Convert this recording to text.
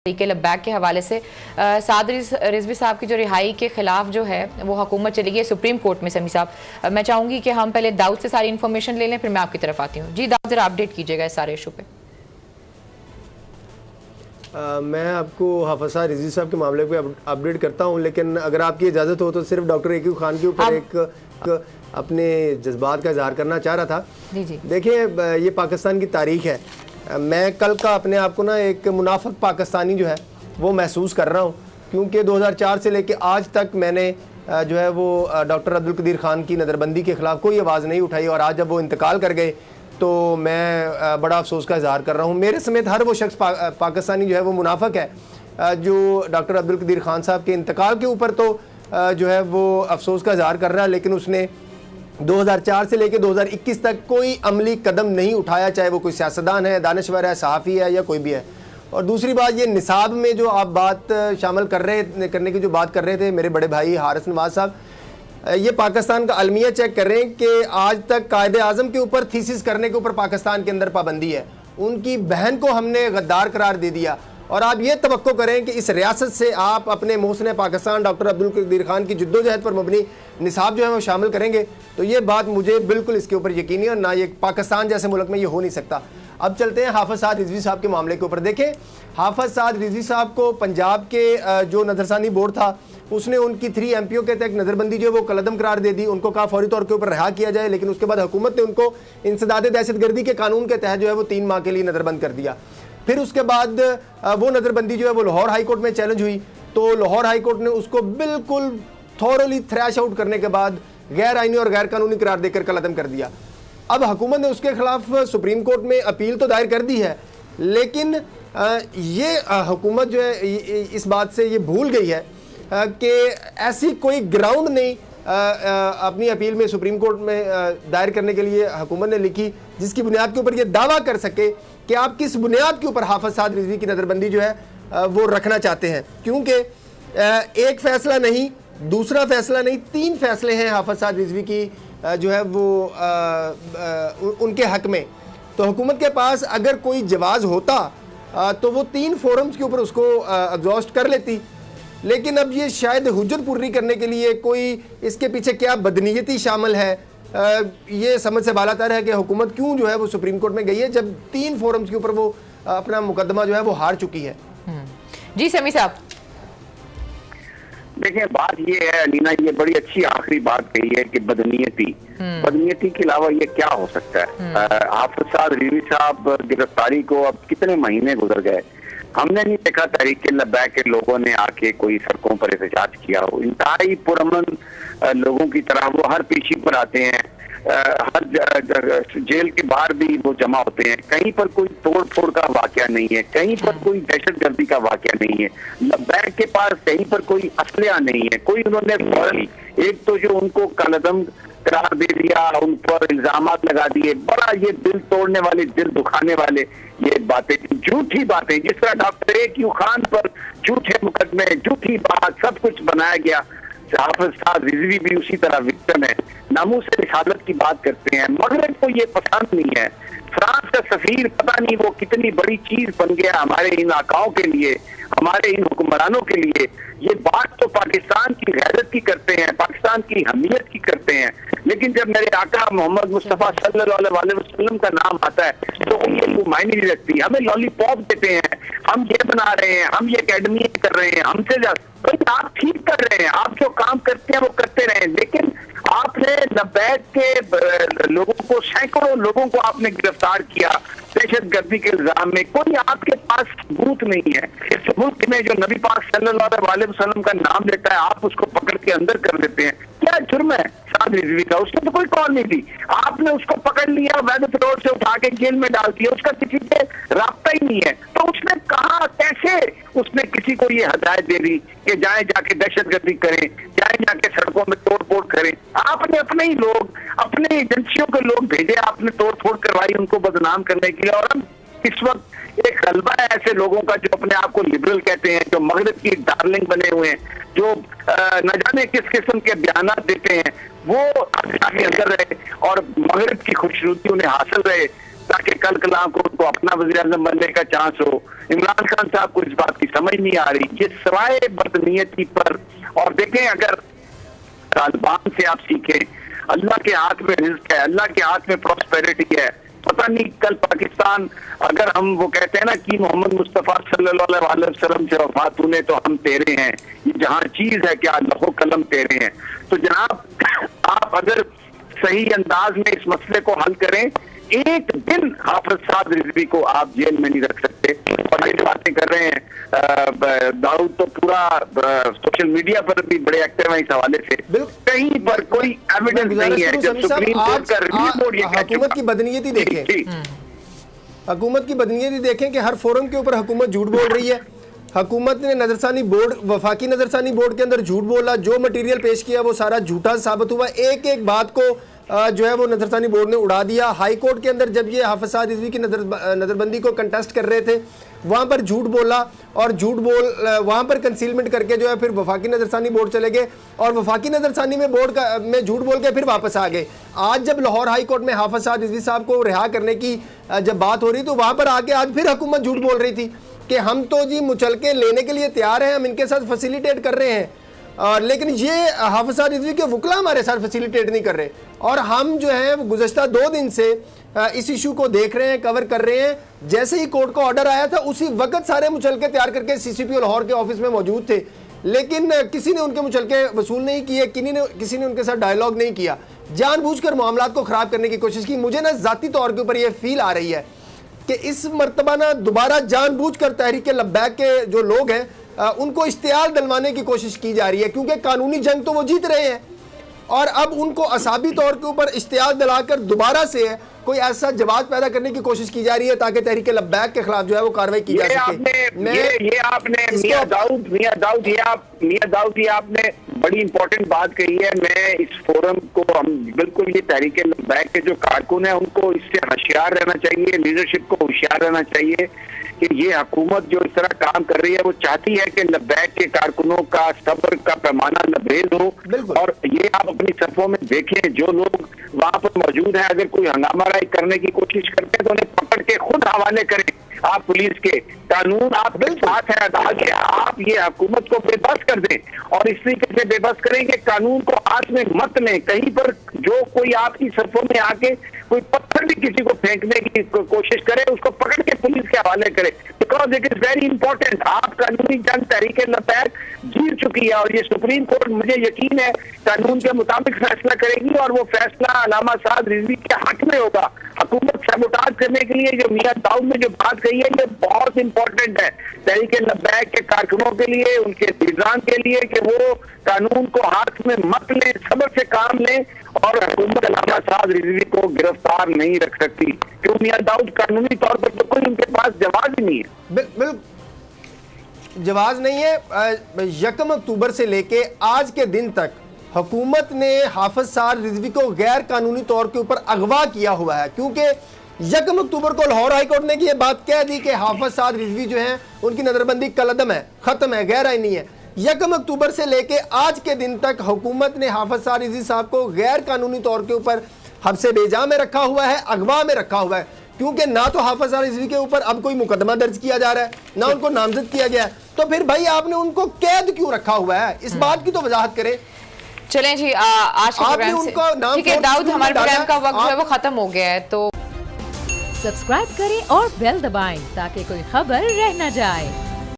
तरीके लब्बैक के हवाले से साद रिजवी साहब की जो रिहाई के खिलाफ जो है वो हुकूमत चली गई सुप्रीम कोर्ट में। समी साहब, मैं चाहूंगी कि हम पहले दाऊद से सारी इन्फॉर्मेशन ले लें, फिर मैं आपकी तरफ आती हूँ। जी दाऊद, जरा अपडेट कीजिएगा इस सारे इशू पे। मैं आपको हाफिज साद रिजवी साहब के मामले पे अपडेट करता हूँ, लेकिन अगर आपकी इजाज़त हो तो सिर्फ डॉक्टर अकीब खान के ऊपर एक अपने जज्बात का इजहार करना चाह रहा था। जी जी, देखिए, ये पाकिस्तान की तारीख है। मैं कल का अपने आप को ना एक मुनाफिक पाकिस्तानी जो है वो महसूस कर रहा हूँ, क्योंकि 2004 से लेके आज तक मैंने जो है वो डॉक्टर अब्दुल कदीर खान की नज़रबंदी के ख़िलाफ़ कोई आवाज़ नहीं उठाई, और आज जब वो इंतकाल कर गए तो मैं बड़ा अफसोस का इजहार कर रहा हूँ। मेरे समेत हर वो शख्स पाकिस्तानी जो है वो मुनाफिक है जो डॉक्टर अब्दुल कदीर खान साहब के इंतकाल के ऊपर तो जो है वो अफसोस का इजहार कर रहा है, लेकिन उसने 2004 से लेकर 2021 तक कोई अमली कदम नहीं उठाया, चाहे वो कोई सियासतदान है, दानिशवर है, सहाफ़ी है या कोई भी है। और दूसरी बात, ये निसाब में जो आप बात शामिल करने की जो बात कर रहे थे मेरे बड़े भाई हारिस नवाज साहब, ये पाकिस्तान का अलमिया चेक कर रहे हैं कि आज तक कायदे आज़म के ऊपर थीसिस करने के ऊपर पाकिस्तान के अंदर पाबंदी है। उनकी बहन को हमने गद्दार करार दे दिया, और आप ये तवक्को करें कि इस रियासत से आप अपने मोहसिन पाकिस्तान डॉक्टर अब्दुल कदीर खान की जद्दोजहद पर मबनी निसाब जो है वो शामिल करेंगे, तो ये बात मुझे बिल्कुल इसके ऊपर यकीन है, और ना ये पाकिस्तान जैसे मुल्क में ये हो नहीं सकता। अब चलते हैं हाफिज साद रिजवी साहब के मामले के ऊपर। देखें, हाफिज साद रिजवी साहब को पंजाब के जो नज़रसानी बोर्ड था उसने उनकी 3 MPO के तहत नज़रबंदी जो है वो कलअदम करार दे दी। उनको कहा फौरी तौर के ऊपर रिहा किया जाए, लेकिन उसके बाद हुकूमत ने उनको इंसदाद दहशतगर्दी के कानून के तहत जो है वो 3 माह के लिए नज़रबंद कर दिया। फिर उसके बाद वो नज़रबंदी जो है वो लाहौर हाई कोर्ट में चैलेंज हुई, तो लाहौर हाई कोर्ट ने उसको बिल्कुल थॉरली थ्रैश आउट करने के बाद गैर आइनी और गैर कानूनी करार देकर कलअदम कर दिया। अब हुकूमत ने उसके खिलाफ सुप्रीम कोर्ट में अपील तो दायर कर दी है, लेकिन ये हुकूमत जो है इस बात से ये भूल गई है कि ऐसी कोई ग्राउंड नहीं अपनी अपील में सुप्रीम कोर्ट में दायर करने के लिए हुकूमत ने लिखी जिसकी बुनियाद के ऊपर ये दावा कर सके कि आप किस बुनियाद के ऊपर हाफिज साद रिजवी की नज़रबंदी जो है वो रखना चाहते हैं। क्योंकि एक फैसला नहीं, दूसरा फैसला नहीं, 3 फैसले हैं हाफिज साद रिजवी की जो है वो उनके हक में। तो हुकूमत के पास अगर कोई जवाज़ होता तो वो 3 फोरम्स के ऊपर उसको एग्जॉस्ट कर लेती, लेकिन अब ये शायद हुज्जत पूरी करने के लिए कोई इसके पीछे क्या बदनीयती शामिल है, ये समझ से बालातर है कि हुकूमत क्यों जो है वो सुप्रीम कोर्ट में गई है जब 3 फोरम्स के ऊपर वो अपना मुकदमा जो है वो हार चुकी है। जी समी साहब, देखिए बात ये है अलीना, ये बड़ी अच्छी आखिरी बात कही है कि बदनीयती के अलावा ये क्या हो सकता है। हाफिज साद रिजवी साहब गिरफ्तारी को अब कितने महीने गुजर गए, हमने नहीं देखा तहरीक लब्बैक के लोगों ने आके कोई सड़कों पर एहतजाज किया हो। इंतहाई पुरअमन लोगों की तरह वो हर पेशी पर आते हैं, हर जेल के बाहर भी वो जमा होते हैं। कहीं पर कोई तोड़ फोड़ का वाकया नहीं है, कहीं पर कोई दहशतगर्दी का वाकया नहीं है, लब्बैक के पास कहीं पर कोई असलिया नहीं है, कोई उन्होंने एक तो जो उनको कलअदम करार दे दिया, उन पर इल्जामात लगा दिए, बड़ा ये दिल तोड़ने वाले, दिल दुखाने वाले ये बातें, झूठी बातें, जिस तरह डॉक्टर अकीब खान पर झूठे मुकदमे, झूठी बात, सब कुछ बनाया गया। हाफिज साद रिजवी भी उसी तरह विक्टिम है, नामूस रिसालत की बात करते हैं। मगरब को ये पसंद नहीं है। फ्रांस का सफीर पता नहीं वो कितनी बड़ी चीज बन गया हमारे इन आकाओं के लिए, हमारे इन हुक्मरानों के लिए। ये बात तो पाकिस्तान की गैरत की करते हैं, पाकिस्तान की हमीयत की करते हैं, लेकिन जब मेरे आका मोहम्मद मुस्तफ़ा सल्लल्लाहु अलैहि वसल्लम का नाम आता है तो ये मायने नहीं रखती। हमें लॉलीपॉप देते हैं, हम ये बना रहे हैं, हम ये अकेडमी कर रहे हैं, हमसे भाई आप ठीक कर रहे हैं, आप जो काम करते हैं वो करते रहे, लेकिन आपने लब्बैक के लोगों को, सैकड़ों लोगों को आपने गिरफ्तार किया दहशतगर्दी के इल्जाम में। कोई आपके पास सबूत नहीं है। इस मुल्क में जो नबी पाक सल्लल्लाहु अलैहि वसल्लम का नाम लेता है आप उसको पकड़ के अंदर कर देते हैं। क्या जुर्म है साद रिजवी का? उसने तो कोई कॉल नहीं दी, आपने उसको पकड़ लिया, वैध रोड से उठा के जेल में डाल दिया, उसका किसी से रास्ता ही नहीं है। तो उसने कहा, कैसे उसने किसी को ये हदायत दे दी कि जाए जाके दहशतगर्दी करें, जाए जाके सड़कों में तोड़ फोड़ करें? आपने अपने ही लोग, अपने एजेंसियों के लोग भेजे, आपने तोड़ फोड़ करवाई उनको बदनाम करने के लिए। और हम इस वक्त एक गलबा है ऐसे लोगों का जो अपने आप को लिबरल कहते हैं, जो मगरब की डार्लिंग बने हुए हैं, जो न जाने किस किस्म के बयानात देते हैं, वो आगे अंदर रहे और मगरब की खुशनुदी उन्हें हासिल रहे। ताकि कल कला को उनको अपना वज़ीर-ए-आज़म बनने का चांस हो। इमरान खान साहब को इस बात की समझ नहीं आ रही। ये सवाए बदनीयती पर, और देखें अगर तालिबान से आप सीखें, अल्लाह के हाथ में रिज़्क है, अल्लाह के हाथ में प्रॉस्पेरिटी है। पता नहीं कल पाकिस्तान, अगर हम वो कहते हैं ना कि मोहम्मद मुस्तफ़ा सल्लल्लाहु अलैहि वसल्लम से वफा तूने तो हम तेरे हैं, ये जहां चीज है क्या लहो कलम तेरे हैं। तो जनाब आप अगर सही अंदाज में इस मसले को हल करें, एक दिन हाफिज साद रिजवी को आप जेल में नहीं रख सकते। और ये जो बातें कर रहे हैं दाऊद, तो पूरा सोशल मीडिया पर भी बड़े एक्टिव है इस हवाले से, कहीं पर कोई एविडेंस नहीं है। जब सुप्रीम कोर्ट का रिव्यू बोर्ड ये हुकूमत की बदनीयती देखें, हुकूमत की बदनीयती देखें कि हर फोरम के ऊपर हुकूमत झूठ बोल रही है। हुकूमत ने नजरसानी बोर्ड, वफाकी नजरसानी बोर्ड के अंदर झूठ बोला, जो मटेरियल पेश किया वो सारा झूठा साबित हुआ। एक एक बात को जो है वो नजरसानी बोर्ड ने उड़ा दिया। हाई कोर्ट के अंदर जब ये हाफिज साद रिजवी की नजरबंदी को कंटेस्ट कर रहे थे, वहाँ पर झूठ बोला और झूठ बोल वहाँ पर कंसीलमेंट करके जो है फिर वफाकी नजरसानी बोर्ड चले गए और वफाकी नजरसानी में बोर्ड का में झूठ बोल के फिर वापस आ गए। आज जब लाहौर हाई कोर्ट में हाफिज साद रिजवी साहब को रिहा करने की जब बात हो रही तो वहाँ पर आके आज फिर हुकूमत झूठ बोल रही थी कि हम तो जी मुचलके लेने के लिए तैयार हैं, हम इनके साथ फैसिलिटेट कर रहे हैं। लेकिन ये हाफिज साद रिजवी के वकला हमारे साथ फैसिलिटेट नहीं कर रहे और हम जो है गुज़श्ता 2 दिन से इस इशू को देख रहे हैं, कवर कर रहे हैं। जैसे ही कोर्ट का ऑर्डर आया था उसी वक्त सारे मुचलके तैयार करके CCPO लाहौर के ऑफिस में मौजूद थे, लेकिन किसी ने उनके मुचलके वसूल नहीं किए, किसी ने उनके साथ डायलॉग नहीं किया, जानबूझकर मामलात को ख़राब करने की कोशिश की। मुझे ना ज़ाती तौर के ऊपर यह फील आ रही है कि इस मरतबा ना दोबारा जानबूझकर तहरीक लब्बैक के जो लोग हैं उनको इश्तियाल दिलवाने की कोशिश की जा रही है, क्योंकि कानूनी जंग तो वो जीत रहे हैं और अब उनको असाबी तौर के ऊपर इश्तियाल दिलाकर दोबारा से कोई ऐसा जवाब पैदा करने की कोशिश की जा रही है ताकि तहरीक लब्बैक के खिलाफ जो है वो कार्रवाई की जा सके। ये आपने मियां दाऊद ये आपने बड़ी इंपॉर्टेंट बात कही है। मैं इस फोरम को, हम बिल्कुल ये तहरीक लब्बैक के जो कारकुन है उनको इससे होशियार रहना चाहिए, लीडरशिप को होशियार रहना चाहिए कि ये हुकूमत जो इस तरह काम कर रही है वो चाहती है कि लब्बैक के कारकुनों का सब्र का पैमाना लबरेज हो। और ये आप अपनी सफों में देखें, जो लोग वहां पर मौजूद हैं अगर कोई हंगामाराई करने की कोशिश करते हैं तो उन्हें पकड़ के खुद हवाले करें आप पुलिस के। कानून आपके साथ है, अदा के आप ये हुकूमत को बेबस कर दें और इस तरीके से बेबस करें कि कानून को हाथ में मत लें। कहीं पर जो कोई आपकी सफों में आके कोई पत्थर भी किसी को फेंकने की कोशिश करे उसको पकड़ के पुलिस के हवाले करे, because it is very important. आप कानूनी जंग तहरीक लब्बैक जीत चुकी है और ये सुप्रीम कोर्ट मुझे यकीन है कानून के मुताबिक फैसला करेगी और वो फैसला अलामा साद रिजवी के हक में होगा। हुकूमत सबूताज करने के लिए जो मियां दाऊद ने जो बात कही है ये बहुत इंपॉर्टेंट है तहरीक लब्बैक के कारकुनों के लिए, उनके निजाम के लिए, कि वो कानून को हाथ में मत लें, सब्र से काम लें और हुकूमत अलामा साद रिजवी को गिरफ्तार नहीं रख सकती। क्यों मियां दाऊद कानूनी तौर पर तो कोई उनके पास जवाब ही नहीं है। बिल्कुल जवाब नहीं है। 1 अक्टूबर से लेके आज के दिन तक हुकूमत ने हाफिज साद रिजवी को गैर कानूनी तौर के ऊपर अगवा किया हुआ है, क्योंकि 1 अक्टूबर को लाहौर हाई कोर्ट ने ये बात कह दी कि हाफिज साद रिजवी जो है उनकी नजरबंदी कलअदम है, खत्म है, गैर आईनी है। 1 अक्टूबर से लेके आज के दिन तक हुकूमत ने हाफिज साद रिजवी साहब को गैर कानूनी तौर के ऊपर हब्से बेजा में रखा हुआ है, अगवा में रखा हुआ है, क्योंकि ना तो हाफिज साद रिजवी के ऊपर अब कोई मुकदमा दर्ज किया जा रहा है, ना उनको नामजद किया गया है। तो फिर भाई आपने उनको कैद क्यों रखा हुआ है, इस बात की तो वजाहत करें। चलें जी, आज के प्रोग्राम से ठीक है दाऊद, हमारे प्रोग्राम का वक्त जो है वो खत्म हो गया है, तो सब्सक्राइब करें और बेल दबाएं ताकि कोई खबर रह न जाए।